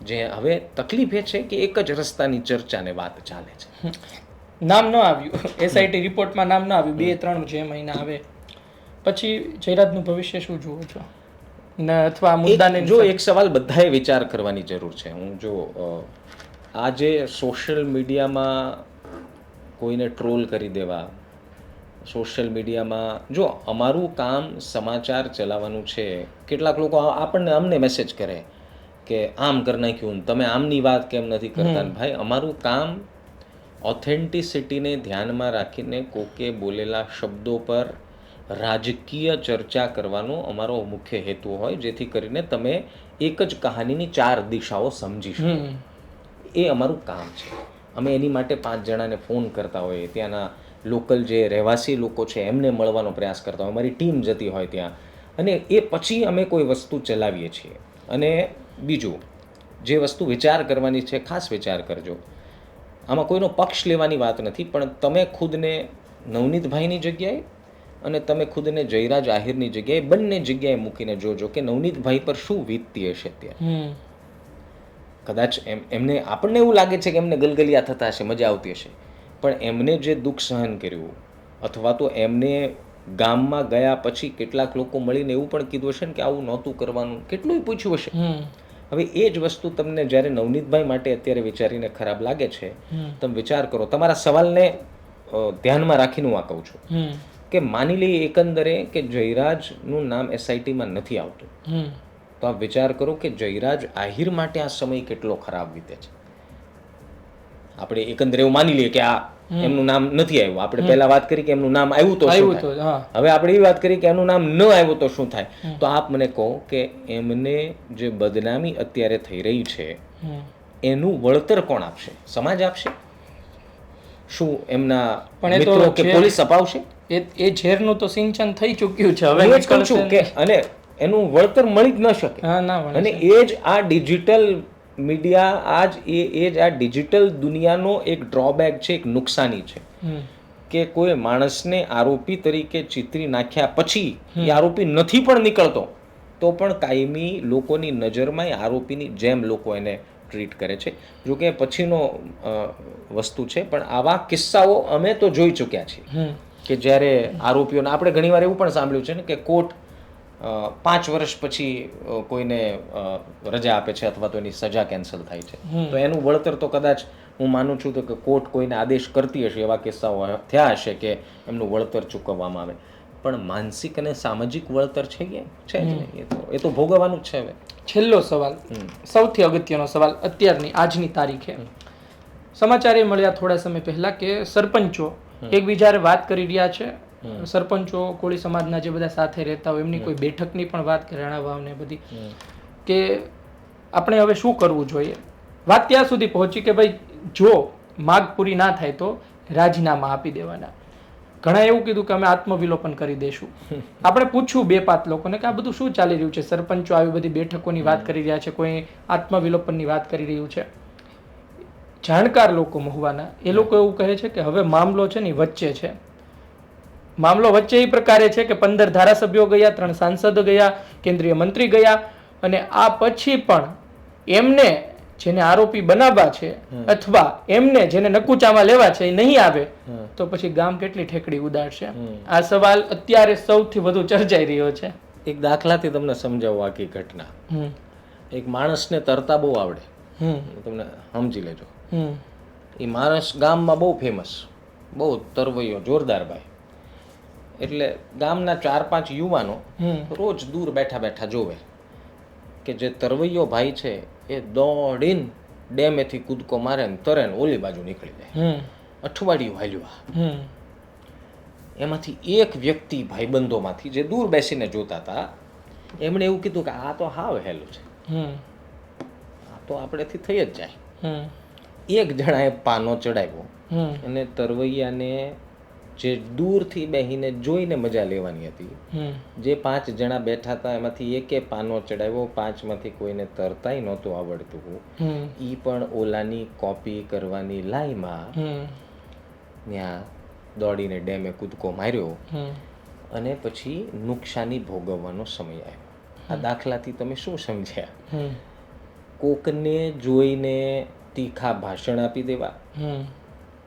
જે હવે તકલીફ એ છે કે એક જ રસ્તાની ચર્ચા ને વાત ચાલે છે. નામ ન આવ્યું, એસઆઈટી રિપોર્ટમાં નામ ન આવ્યું, 2-3 જે મહિના આવે પછી જયરાજનું ભવિષ્ય શું જુઓ છો? અથવા મુદ્દાને જો એક સવાલ બધાએ વિચાર કરવાની જરૂર છે. હું જો આજે સોશિયલ મીડિયામાં કોઈને ટ્રોલ કરી દેવા, સોશિયલ મીડિયામાં જો અમારું કામ સમાચાર ચલાવવાનું છે. કેટલાક લોકો અમને મેસેજ કરે કે આમ કરી નાખ્યું, તમે આમની વાત કેમ નથી કરતા? ભાઈ, અમારું કામ ઓથેન્ટિસિટીને ધ્યાનમાં રાખીને કોકે બોલેલા શબ્દો પર રાજકીય ચર્ચા કરવાનો અમારો મુખ્ય હેતુ હોય, જેથી કરીને તમે એક જ કહાનીની 4 દિશાઓ સમજી શકો. એ અમારું કામ છે. અમે એની માટે 5 જણાને ફોન કરતા હોઈએ, ત્યાંના લોકલ જે રહેવાસી લોકો છે એમને મળવાનો પ્રયાસ કરતા હોય, અમારી ટીમ જતી હોય ત્યાં, અને એ પછી અમે કોઈ વસ્તુ ચલાવીએ છીએ. અને બીજું, જે વસ્તુ વિચાર કરવાની છે, ખાસ વિચાર કરજો. આમાં કોઈનો પક્ષ લેવાની વાત નથી, પણ તમે ખુદને નવનીતભાઈની જગ્યાએ અને તમે ખુદને જયરાજ આહિરની જગ્યાએ, બંને જગ્યાએ મૂકીને જોજો કે નવનીતભાઈ પર શું વીતતી હશે અત્યારે. કદાચ એમને, આપણને એવું લાગે છે કે એમને ગલગલિયા થતા હશે, મજા આવતી હશે, પણ એમને જે દુઃખ સહન કર્યું, અથવા તો એમને ગામમાં ગયા પછી કેટલાક લોકો મળીને એવું પણ કીધું હશે ને કે આવું નહોતું કરવાનું, કેટલું પૂછ્યું હશે. હવે એ જ વસ્તુ તમને જ્યારે નવનીતભાઈ માટે અત્યારે વિચારીને ખરાબ લાગે છે, તમે વિચાર કરો. તમારા સવાલને ધ્યાનમાં રાખીને હું આ કહું છું કે માની લઈએ એકંદરે કે જયરાજનું નામ એસઆઈટીમાં નથી આવતું, તો આપ વિચાર કરો કે જયરાજ આહિર માટે આ સમય કેટલો ખરાબ વીતે છે. આપણે એકંદરે એવું માની લઈએ કે આ એમનું નામ નથી આવ્યું. આપણે પહેલા વાત કરી કે એમનું નામ આવ્યું તો શું થાય? હવે આપણે એ વાત કરી કે એમનું નામ ન આવ્યું તો શું થાય? તો આપ મને કહો કે એમને જે બદનામી અત્યારે થઈ રહી છે એનું વળતર કોણ આપશે? સમાજ આપશે? શું એમના પણ એ તો મિત્રો કે જે- પોલીસ અપાવશે? એ ઝેરનું તો સિંચન થઈ ચૂક્યું છે, હવે હું એ જ કહું છું નીકળશે કે અને એનું વળતર મળી જ ન શકે. હા ના વળે અને છે. એ જ આ ડિજિટલ મીડિયા એ જ આ ડિજિટલ દુનિયાનો એક ડ્રોબેક છે, એક નુકસાની છે હમ, કે કોઈ માણસને આરોપી તરીકે ચિતરી નાખ્યા પછી એ આરોપી નથી પણ નીકળતો તો પણ કાયમી લોકોની નજરમાં એ આરોપીની જેમ લોકો એને ટ્રીટ કરે છે. જો કે પછીનો વસ્તુ છે, પણ આવા કિસ્સાઓ અમે તો જોઈ ચૂક્યા છીએ હમ, કે જ્યારે આરોપીઓને આપણે ઘણીવાર એવું પણ સાંભળ્યું છે ને કે કોર્ટ 5 વર્ષ પછી કોઈને રજા આપે છે અથવા તો એની સજા કેન્સલ થાય છે, તો એનું વળતર તો કદાચ હું માનું છું તો કે કોર્ટ કોઈને આદેશ કરતી હશે, એવા કિસ્સાઓ થયા હશે કે એમનું વળતર ચૂકવવામાં આવે, પણ માનસિક અને સામાજિક વળતર છે કે છે જ નહીં, એ તો ભોગવવાનું જ છે. હવે છેલ્લો સવાલ, સૌથી અગત્યનો સવાલ અત્યારની આજની તારીખે સમાચાર એ મળ્યા થોડા સમય પહેલા કે સરપંચો એકબીજાને વાત કરી રહ્યા છે. સરપંચો કોળી સમાજના જે બધા સાથે રહેતા હોય એમની કોઈ બેઠકની પણ વાત કરી, રાણા વાવ ને બધી, કે આપણે હવે શું કરવું જોઈએ. વાત ત્યાં સુધી પહોંચી કે ભાઈ જો માગ પૂરી ના થાય તો રાજીનામા આપી દેવાના. ઘણા એવું કીધું કે અમે આત્મવિલોપન કરી દઈશું. આપણે પૂછ્યું 2-5 લોકોને કે આ બધું શું ચાલી રહ્યું છે, સરપંચો આવી બધી બેઠકોની વાત કરી રહ્યા છે, કોઈ આત્મવિલોપનની વાત કરી રહ્યું છે. જાણકાર લોકો મહુવાના એ લોકો એવું કહે છે કે હવે મામલો છે ને વચ્ચે છે. મામલો વચ્ચે એ પ્રકારે છે કે 15 ધારાસભ્યો ગયા, 3 સાંસદ ગયા, કેન્દ્રીય મંત્રી ગયા, અને આ પછી પણ એમને જેને આરોપી બનાવવા છે અથવા એમને જેને નકુચામાં લેવા છે એ નહીં આવે તો પછી ગામ કેટલી ઠેકડી ઉડાડશે. આ સવાલ અત્યારે સૌથી વધુ ચર્ચાઈ રહ્યો છે. એક દાખલાથી તમને સમજાવું આખી ઘટના. એક માણસને તરતા બહુ આવડે, તમને સમજી લેજો. એ માણસ ગામમાં બહુ ફેમસ, બહુ તરવૈયો, જોરદાર ભાઈ. એટલે ગામના 4-5 યુવાનો રોજ દૂર બેઠા બેઠા જોવે કે જે તરવૈયો ભાઈ છે એ દોડીને ડેમેથી કૂદકો મારે ને તરે ને ઓલી બાજુ નીકળી જાય. અઠવાડિયું હાલ્યું. એમાંથી એક વ્યક્તિ ભાઈબંધોમાંથી જે દૂર બેસીને જોતા હતા એમણે એવું કીધું કે આ તો હાવ હેલું છે, આ તો આપણેથી થઈ જ જાય. એક જણાએ પાનો ચડાવ્યો અને તરવૈયાને જે દૂરથી બેહીને જોઈને મજા લેવાની હતી, જે 5 જણા બેઠા હતા એમાંથી એકે પાનો ચડાવ્યો. 5માંથી કોઈને તરતાય નહોતું આવડતું, ઈ પણ ઓલાની કોપી કરવાની લાઈમાં ત્યાં દોડીને ડેમે કૂદકો માર્યો અને પછી નુકસાની ભોગવવાનો સમય આવ્યો. આ દાખલાથી તમે શું સમજ્યા? કોકને જોઈને તીખા ભાષણ આપી દેવા,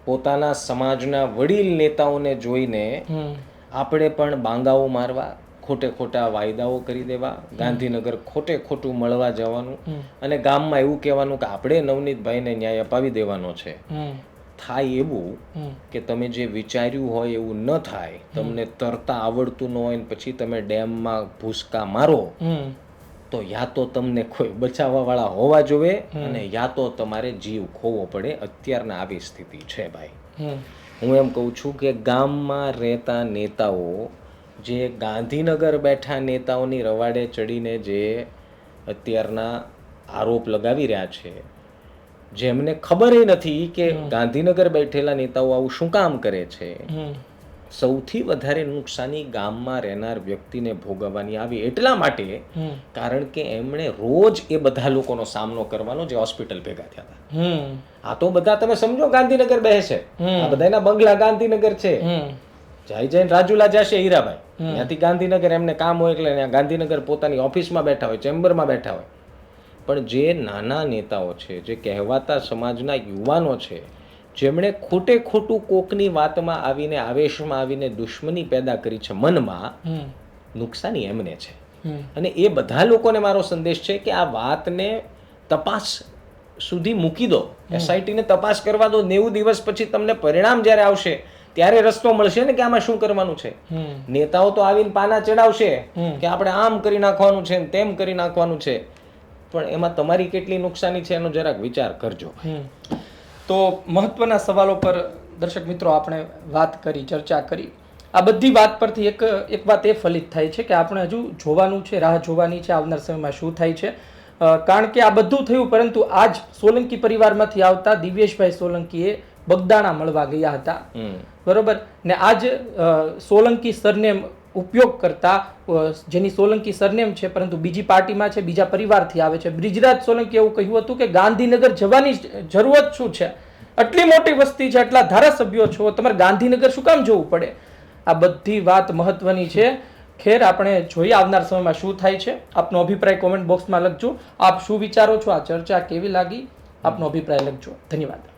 પોતાના સમાજના વડીલ નેતાઓને જોઈને આપણે પણ બાંગાઓ મારવા, ખોટે ખોટા વાયદાઓ કરી દેવા, ગાંધીનગર ખોટે ખોટું મળવા જવાનું અને ગામમાં એવું કહેવાનું કે આપણે નવનીતભાઈને ન્યાય અપાવી દેવાનો છે. થાય એવું કે તમે જે વિચાર્યું હોય એવું ન થાય, તમને તરતા આવડતું ન હોય ને પછી તમે ડેમમાં ભૂસકા મારો તો યા તો તમને કોઈ બચાવવાવાળા હોવા જોઈએ અને યા તો તમારે જીવ ખોવો પડે. અત્યારના આવી સ્થિતિ છે ભાઈ. હું એમ કહું છું કે ગામમાં રહેતા નેતાઓ જે ગાંધીનગર બેઠા નેતાઓની રવાડે ચડીને જે અત્યારના આરોપ લગાવી રહ્યા છે, જેમને ખબર નથી કે ગાંધીનગર બેઠેલા નેતાઓ આવું શું કામ કરે છે, સૌથી વધારે નુકસાની ગામમાં રહેનાર વ્યક્તિને ભોગવવાની આવી એટલા માટે કારણ કે એમણે રોજ એ બધા લોકોનો સામનો કરવાનો જે હોસ્પિટલ ભેગા થયા હતા. આ તો બધા તમે સમજો ગાંધીનગર બેસે, આ બધાના બંગલા ગાંધીનગર છે. જઈને રાજુલા જશે હીરાભાઈ, ત્યાંથી ગાંધીનગર એમને કામ હોય એટલે ગાંધીનગર પોતાની ઓફિસમાં બેઠા હોય, ચેમ્બરમાં બેઠા હોય. પણ જે નાના નેતાઓ છે, જે કહેવાતા સમાજના યુવાનો છે, જેમણે ખોટે ખોટું કોકની વાતમાં આવીને આવેશમાં આવીને દુશ્મની પેદા કરી છે મનમાં, નુકસાની એમને છે. અને એ બધા લોકોને મારો સંદેશ છે કે આ વાતને તપાસ સુધી મૂકી દો, એસઆઈટીને તપાસ કરવા દો. 90 દિવસ પછી તમને પરિણામ જ્યારે આવશે ત્યારે રસ્તો મળશે ને કે આમાં શું કરવાનું છે. નેતાઓ તો આવીને પાના ચડાવશે કે આપણે આમ કરી નાખવાનું છે ને તેમ કરી નાખવાનું છે, પણ એમાં તમારી કેટલી નુકસાની છે એનો જરાક વિચાર કરજો. તો મહત્વના સવાલો પર દર્શક મિત્રો આપણે વાત કરી, ચર્ચા કરી. આ બધી વાત પરથી એક વાત એ ફલિત થાય છે કે આપણે હજુ જોવાનું છે, રાહ જોવાની છે આવનાર સમયમાં શું થાય છે. કારણ કે આ બધું થયું, પરંતુ આજ સોલંકી પરિવારમાંથી આવતા દિવ્યેશભાઈ સોલંકીએ બગદાણા મળવા ગયા હતા. હમ. બરોબર. ને આજ સોલંકી સરનેમ ઉપયોગ કરતા જેની સોલંકી સરનેમ છે પરંતુ બીજી પાર્ટીમાં છે, બીજા પરિવારથી આવે છે, બ્રિજરાજ સોલંકી એવું કહ્યું હતું કે ગાંધીનગર જવાની જરૂરત શું છે, આટલી મોટી વસ્તી છે, આટલા ધારાસભ્યો છો, તમારે ગાંધીનગર શું કામ જવું પડે? આ બધી વાત મહત્વની છે. ખેર, આપણે જોઈએ આવનાર સમયમાં શું થાય છે. આપનો અભિપ્રાય કોમેન્ટ બોક્સમાં લખજો. આપ શું વિચારો છો, આ ચર્ચા કેવી લાગી, આપનો અભિપ્રાય લખજો. ધન્યવાદ.